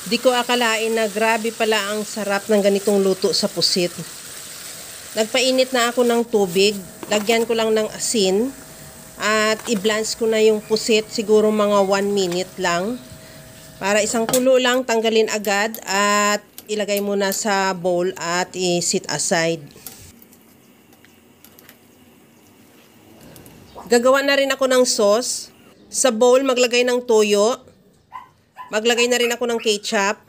Di ko akalain na grabe pala ang sarap ng ganitong luto sa pusit. Nagpainit na ako ng tubig, lagyan ko lang ng asin at i-blanch ko na yung pusit, siguro mga 1 minute lang. Para isang kulo lang, tanggalin agad at ilagay muna sa bowl at i-set aside. Gagawa na rin ako ng sauce. Sa bowl, maglagay ng toyo. Maglagay na rin ako ng ketchup.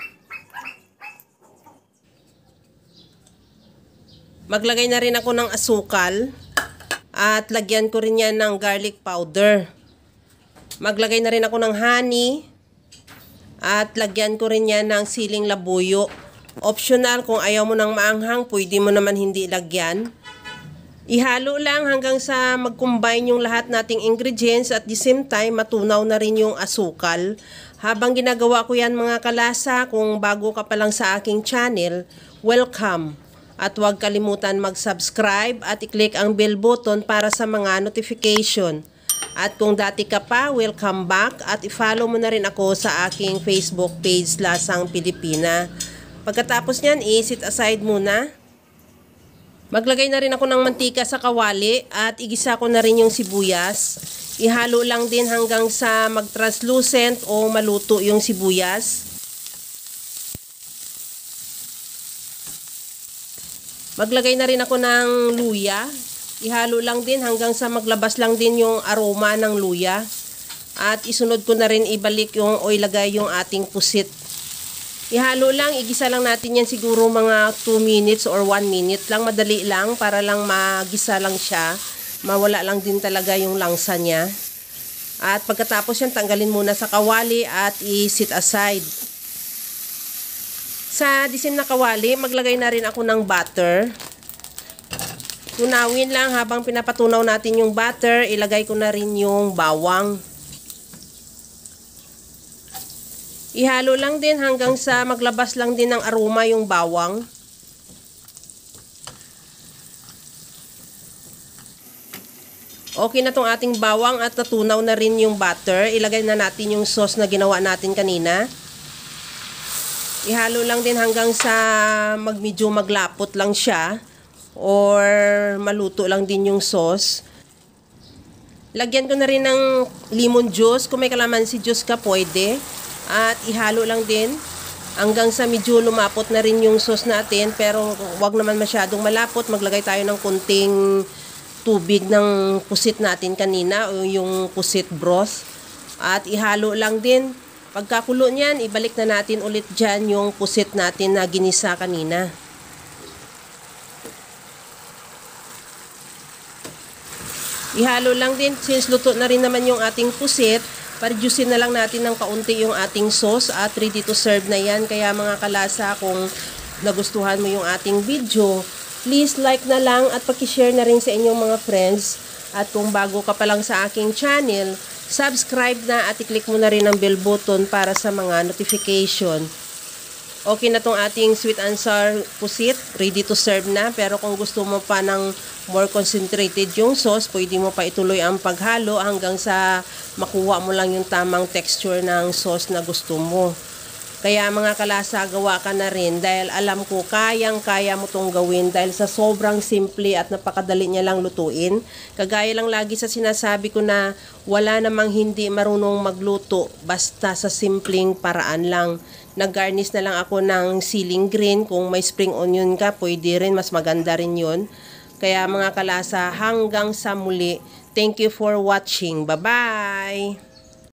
Maglagay na rin ako ng asukal. At lagyan ko rin yan ng garlic powder. Maglagay na rin ako ng honey. At lagyan ko rin yan ng siling labuyo. Optional, kung ayaw mo ng maanghang, pwede mo naman hindi lagyan. Ihalo lang hanggang sa mag-combine yung lahat nating ingredients at the same time matunaw na rin yung asukal. Habang ginagawa ko yan mga kalasa, kung bago ka pa lang sa aking channel, welcome. At huwag kalimutan mag-subscribe at i-click ang bell button para sa mga notification. At kung dati ka pa, welcome back at i-follow mo na rin ako sa aking Facebook page Lasang Pilipina. Pagkatapos nyan, i-set aside muna. Maglagay na rin ako ng mantika sa kawali at igisa ko na rin yung sibuyas. Ihalo lang din hanggang sa mag-translucent o maluto yung sibuyas. Maglagay na rin ako ng luya. Ihalo lang din hanggang sa maglabas lang din yung aroma ng luya. At isunod ko na rin ibalik yung o ilagay yung ating pusit. Ihalo lang, igisa lang natin yan siguro mga 2 minutes or 1 minute lang. Madali lang para lang magisa lang siya. Mawala lang din talaga yung langsa niya. At pagkatapos yan, tanggalin muna sa kawali at i-set aside. Sa disim na kawali, maglagay na rin ako ng butter. Tunawin lang habang pinapatunaw natin yung butter, ilagay ko na rin yung bawang. Ihalo lang din hanggang sa maglabas lang din ng aroma yung bawang. Okay na tong ating bawang at natunaw na rin yung butter. Ilagay na natin yung sauce na ginawa natin kanina. Ihalo lang din hanggang sa medyo maglapot lang siya or maluto lang din yung sauce. Lagyan ko na rin ng lemon juice. Kung may kalamansi juice ka, pwede. At ihalo lang din hanggang sa medyo lumapot na rin yung sauce natin. Pero wag naman masyadong malapot. Maglagay tayo ng kunting tubig ng pusit natin kanina o yung pusit broth. At ihalo lang din. Pagkakulo niyan, ibalik na natin ulit dyan yung pusit natin na ginisa kanina. Ihalo lang din, since luto na rin naman yung ating pusit, pa-reducein na lang natin ng kaunti yung ating sauce at ready to serve na yan. Kaya mga kalasa, kung nagustuhan mo yung ating video, please like na lang at paki-share na rin sa inyong mga friends. At kung bago ka pa lang sa aking channel, subscribe na at i-click mo na rin ang bell button para sa mga notification. Okay na tong ating sweet and sour pusit, ready to serve na. Pero kung gusto mo pa ng more concentrated yung sauce, pwede mo pa ituloy ang paghalo hanggang sa makuha mo lang yung tamang texture ng sauce na gusto mo. Kaya mga kalasa, gawa ka na rin dahil alam ko kayang-kaya mo tong gawin dahil sa sobrang simple at napakadali niya lang lutuin. Kagaya lang lagi sa sinasabi ko na wala namang hindi marunong magluto basta sa simpleng paraan lang. Nag-garnish na lang ako ng siling green. Kung may spring onion ka, pwede rin, mas maganda rin yun. Kaya mga kalasa, hanggang sa muli. Thank you for watching. Bye-bye!